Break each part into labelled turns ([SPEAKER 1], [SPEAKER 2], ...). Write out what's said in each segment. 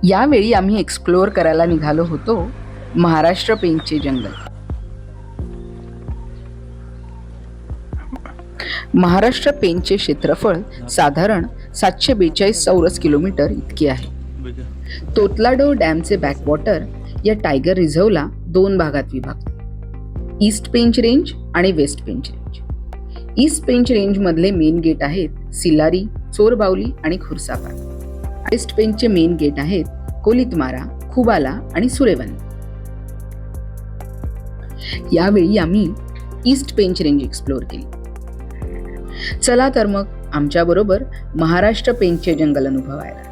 [SPEAKER 1] यावेळी आम्ही एक्सप्लोअर करायला निघालो होतो महाराष्ट्र पेंचचे जंगल. महाराष्ट्र पेंचचे क्षेत्रफळ साधारण 742 चौरस किलोमीटर इतके आहे. तोतलाडो डॅमचे बॅकवॉटर या टायगर रिझर्वला 2 भागात विभागते, ईस्ट पेंच रेंज आणि west Pench range. East Pench range मधले मेन गेट आहेत सिलारी, चोरबावली आणि खुरसापार. वेस्ट पेंचचे मेन गेट आहेत कोलितमारा, खुबाला आणि सुरेवानी. यावेळी आम्ही ईस्ट पेंच रेंज एक्सप्लोअर केली. चला तर मग आमच्या बरोबर महाराष्ट्र पेंचचे जंगल अनुभवायला.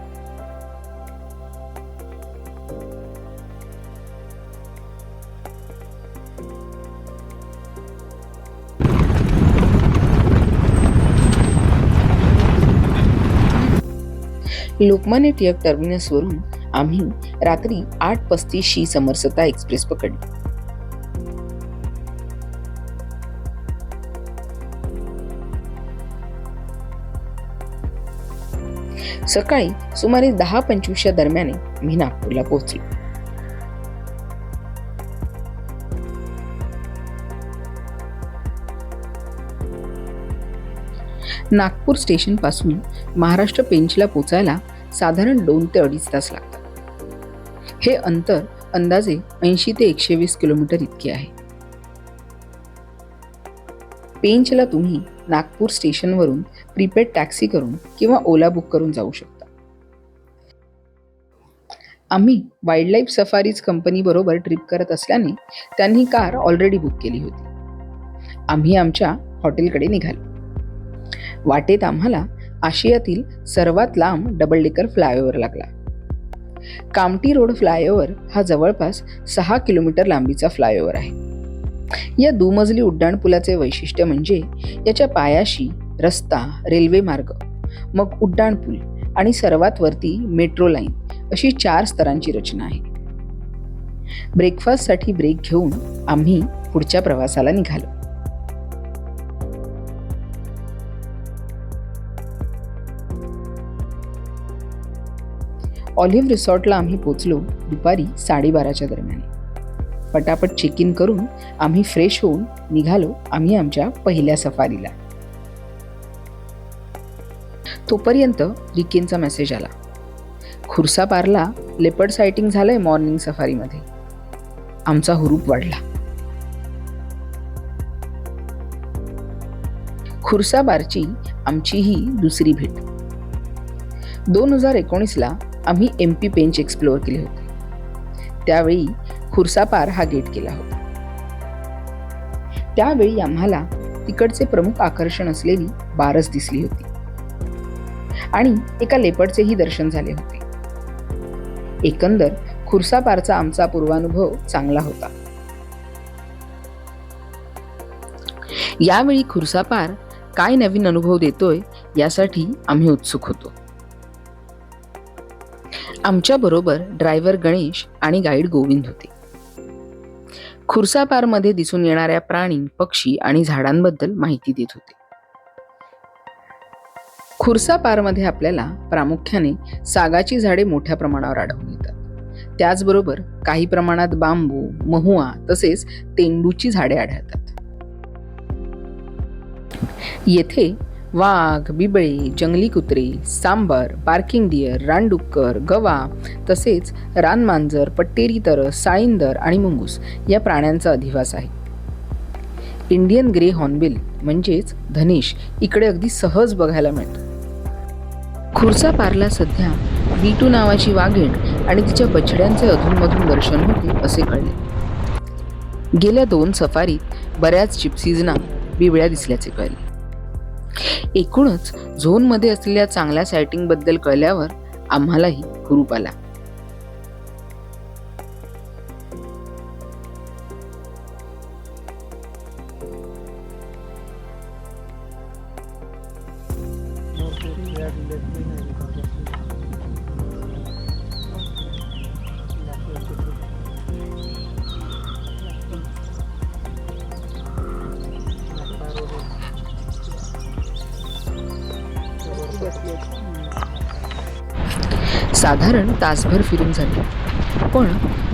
[SPEAKER 1] लोकमान्य टिळक टर्मिनसवरून आम्ही रात्री 8:35 समरसता एक्सप्रेस पकडली. सकाळी सुमारे 10:25 दरम्यान मी नागपूरला पोहोचलो. नागपूर स्टेशन पासून महाराष्ट्र पेंचला पोचायला साधारण 2 ते 2.5 तास लागतात. हे अंतर अंदाजे 80 ते 120 किलोमीटर इतके आहे. पेंचला तुम्ही नागपूर स्टेशनवरून प्रीपेड टॅक्सी करून किंवा ओला बुक करून जाऊ शकता. आम्ही वाईल्डलाईफ सफारीज कंपनी बरोबर ट्रिप करत असल्याने त्यांनी कार ऑलरेडी बुक केली होती. आम्ही आमच्या हॉटेलकडे निघालो. वाटेत आम्हाला आशियातील सर्वात लांब डबल डेकर फ्लायओव्हर लागला. कामठी रोड फ्लायओव्हर हा जवळपास 6 किलोमीटर लांबीचा फ्लायओव्हर आहे. या दुमजली उड्डाणपुलाचे वैशिष्ट्य म्हणजे याच्या पायाशी रस्ता, रेल्वे मार्ग, मग उड्डाणपूल आणि सर्वात वरती मेट्रो लाईन अशी 4 स्तरांची रचना आहे. ब्रेकफास्टसाठी ब्रेक घेऊन आम्ही पुढच्या प्रवासाला निघालो. ऑलिव्ह रिसॉर्टला आम्ही पोचलो दुपारी 12:30च्या दरम्यान. पटापट चेक इन करून आम्ही फ्रेश होऊन निघालो आम्ही आमच्या पहिल्या सफारीला. तोपर्यंत रिकेनचा मेसेज आला, खुर्सापारला लेपर्ड सायटिंग झालंय मॉर्निंग सफारीमध्ये. आमचा हुरूप वाढला. खुर्सापारची आमची ही दुसरी भेट. 2019ला आम्ही MP पेंच एक्सप्लोअर केले होते. त्यावेळी खुर्सापार हा गेट केला होता. त्यावेळी आम्हाला तिकडचे प्रमुख आकर्षण असलेली बारस दिसली होती आणि एका लेपर्डचेही दर्शन झाले होते. एकंदर खुर्सापारचा आमचा पूर्वानुभव चांगला होता. यावेळी खुर्सापार काय नवीन अनुभव देतोय यासाठी आम्ही उत्सुक होतो. आमच्या बरोबर ड्रायव्हर गणेश आणि गाईड गोविंद होते. खुर्सापारमध्ये दिसून येणाऱ्या प्राणी, पक्षी आणि झाडांबद्दल माहिती देत होते. खुर्सापारमध्ये आपल्याला प्रामुख्याने सागाची झाडे मोठ्या प्रमाणावर आढळून येतात. त्याचबरोबर काही प्रमाणात बांबू, महुआ तसेच तेंडूची झाडे आढळतात. येथे वाघ, बिबळे, जंगली कुत्रे, सांबर, बार्किंग डिअर, रानडुक्कर, गवा तसेच रानमांजर, पट्टेरी तरस, साळींदर आणि मुंगूस या प्राण्यांचा अधिवास आहे. इंडियन ग्रे हॉर्नबिल म्हणजेच धनेश इकडे अगदी सहज बघायला मिळतो. खुर्सापारला सध्या B2 नावाची वाघीण आणि तिच्या बछड्यांचे अधूनमधून दर्शन होते असे कळले. गेल्या 2 सफारीत बऱ्याच जिप्सीजना बिबळ्या दिसल्याचे कळले. एकूणच झोनमध्ये असलेल्या चांगल्या सायटिंग बद्दल कळल्यावर आम्हालाही हुरूप आला. साधारण तासभर फिरून झाले, पण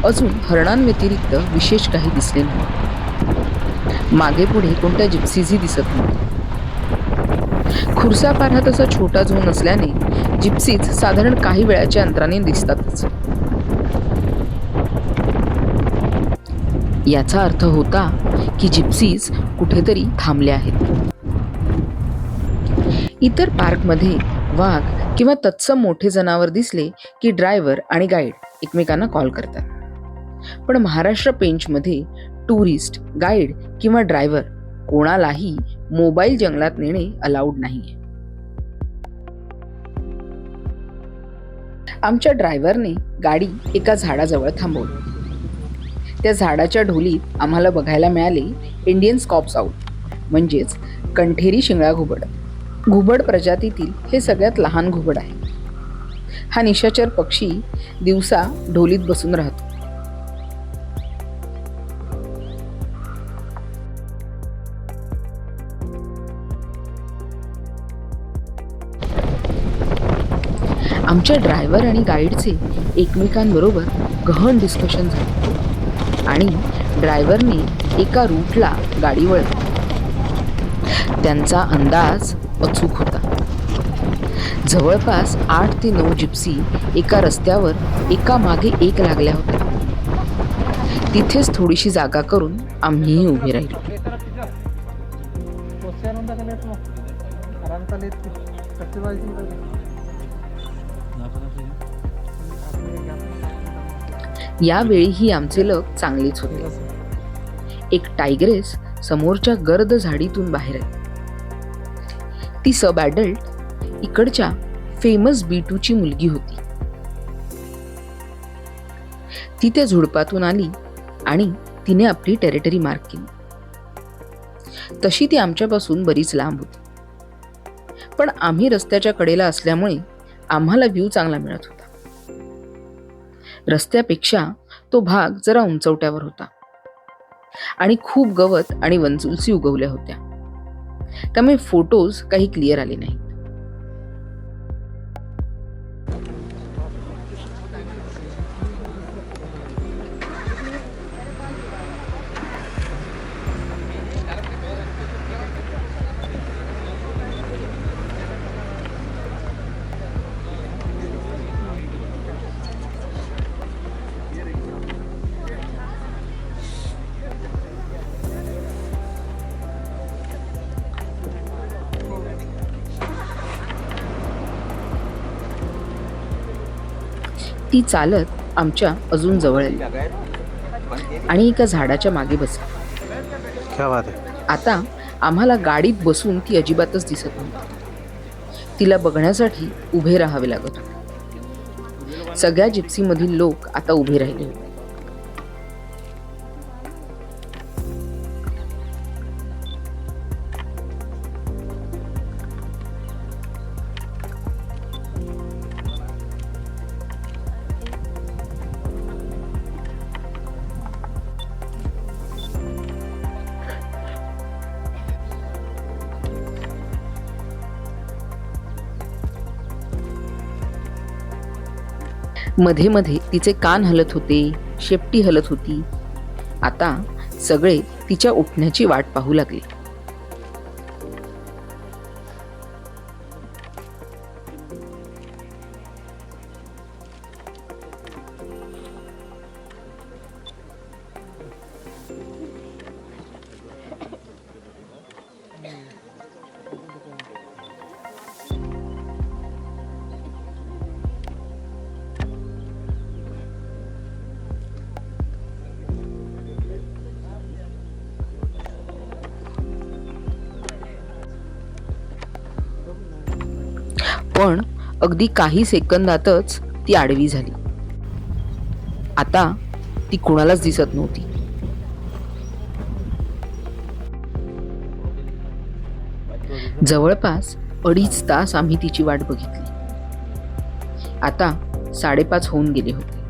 [SPEAKER 1] अजून हरणांव्यतिरिक्त विशेष काही दिसले नाही. मागे पुढे कोणत्या जिप्सीजही दिसत नव्हत्या. खुर्सापार हा तसा छोटा झोन असल्याने जिप्सीज साधारण काही वेळाच्या अंतराने दिसतातच. याचा अर्थ होता की जिप्सीज कुठेतरी थांबल्या आहेत. इतर पार्कमध्ये वाघ किंवा तत्सम मोठे जनावर दिसले की ड्रायव्हर आणि गाईड एकमेकांना कॉल करतात. पण महाराष्ट्र पेंचमध्ये टुरिस्ट, गाईड किंवा ड्रायव्हर कोणालाही मोबाईल जंगलात नेणे अलाउड नाहीये. आमच्या ड्रायव्हरने गाडी एका झाडाजवळ थांबवली. त्या झाडाच्या ढोलीत आम्हाला बघायला मिळाले इंडियन स्कॉप्स आउट, म्हणजेच कंठेरी शिंगळा घुबड. घुबड प्रजातीतील हे सगळ्यात लहान घुबड आहे. हा निशाचर पक्षी दिवसा ढोलीत बसून राहतो. आमच्या ड्रायव्हर आणि गाईडचे एकमेकांबरोबर गहन डिस्कशन झाले आणि ड्रायव्हरने एका रूटला गाडी वळवली. त्यांचा अंदाज अचूक होता. जवळपास 8 ते 9 जिप्सी एका रस्त्यावर एका मागे एक लागल्या होत्या. तिथेच थोडीशी जागा करून आम्हीही उभे राहिलो. यावेळीही आमचे लक चांगलेच होते. एक टायग्रेस समोरच्या गर्द झाडीतून बाहेर आली. ती सब ॲडल्ट इकडच्या फेमस B2ची मुलगी होती. ती त्या झुडपातून आली आणि तिने आपली टेरिटरी मार्क केली. तशी ती आमच्यापासून बरीच लांब होती, पण आम्ही रस्त्याच्या कडेला असल्यामुळे आम्हाला व्ह्यू चांगला मिळत होता. रस्त्यापेक्षा तो भाग जरा उंचवट्यावर होता आणि खूप गवत आणि वनचुलसी उगवल्या होत्या, त्यामुळे फोटोज काही क्लिअर आले नाहीत. ती चालत आमच्या अजून जवळ आली आणि एका झाडाच्या मागे बसली. आता आम्हाला गाडीत बसून ती अजिबातच दिसत नव्हती. तिला बघण्यासाठी उभे राहावे लागत होते. सगळ्या जिप्सीमधील लोक आता उभे राहिले होते. मध्ये मध्ये तिचे कान हलत होते, शेपटी हलत होती. आता सगळे तिच्या उठण्याची वाट पाहू लागले. पण अगदी काही सेकंदातच ती आडवी झाली. आता ती कोणालाच दिसत नव्हती. जवळपास 2.5 तास आम्ही तिची वाट बघितली. आता 5:30 होऊन गेले होते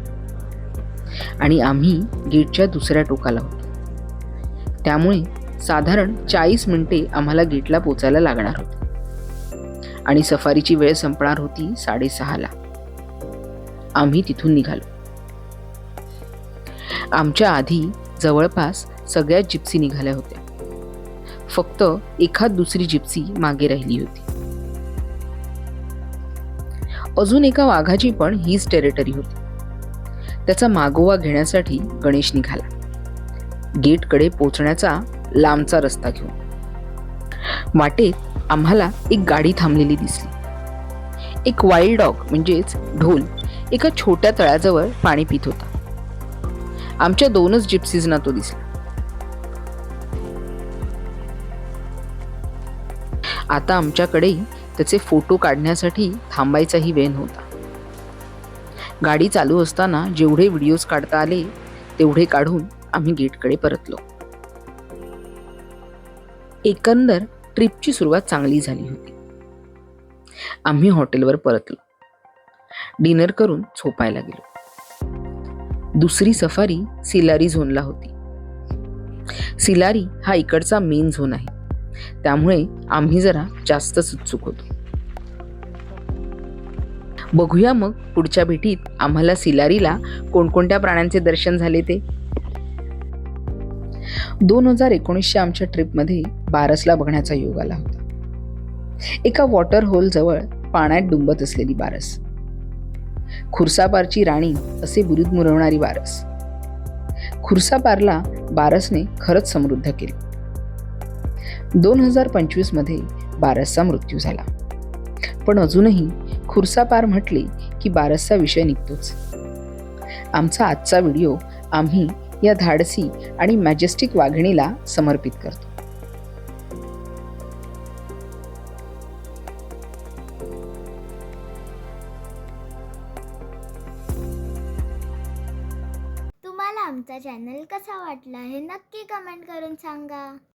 [SPEAKER 1] आणि आम्ही गेटच्या दुसऱ्या टोकाला होतो. त्यामुळे साधारण 40 मिनिटे आम्हाला गेटला पोचायला लागणार होते आणि सफारीची वेळ संपणार होती 6:30ला. आम्ही तिथून निघालो. आमच्या आधी जवळपास सगळ्याच जिप्सी निघाल्या होत्या. फक्त एखाद दुसरी जिप्सी मागे राहिली होती. अजून एका वाघाची पण हीच टेरिटरी होती. त्याचा मागोवा घेण्यासाठी गणेश निघाला, गेटकडे पोचण्याचा लांबचा रस्ता घेऊन. वाटेत आम्हाला एक गाडी थांबलेली दिसली. एक वाईल्ड डॉग म्हणजेच ढोल एका छोट्या तळ्याजवळ पाणी पित होता. आमच्या 2च जिप्सीजना तो दिसला. आता आमच्याकडे त्याचे फोटो काढण्यासाठी थांबायचाही वेळ नव्हता. गाडी चालू असताना जेवढे व्हिडिओज काढता आले तेवढे काढून आम्ही गेटकडे परतलो. एकंदर ट्रिपची सुरुवात चांगली झाली होती. आम्ही हॉटेलवर परतलो. डिनर करून झोपायला गेलो. दुसरी सफारी सिलारी झोनला होती. सिलारी हा इकडचा मेन झोन आहे, त्यामुळे आम्ही जरा जास्तच उत्सुक होतो. बघूया मग पुढच्या भेटीत आम्हाला सिलारीला कोणकोणत्या प्राण्यांचे दर्शन झाले ते. 2019च्या आमच्या ट्रिपमध्ये बारसला बघण्याचा योग आला होता. एका वॉटर होल जवळ पाण्यात डुंबत असलेली बारस, खुर्सापारची राणी असे बिरुद मिरवणारी बारस. खुर्सापारला बारसने खरंच समृद्ध केले. 2025 मध्ये बारसचा मृत्यू झाला, पण अजूनही खुर्सापार म्हटले की बारसचा विषय निघतोच. आमचा आजचा व्हिडिओ आम्ही या धाडसी आणि मॅजेस्टिक वाघिणीला समर्पित करतो.
[SPEAKER 2] तुम्हाला आमचा चॅनल कसा वाटला हे नक्की कमेंट करून सांगा.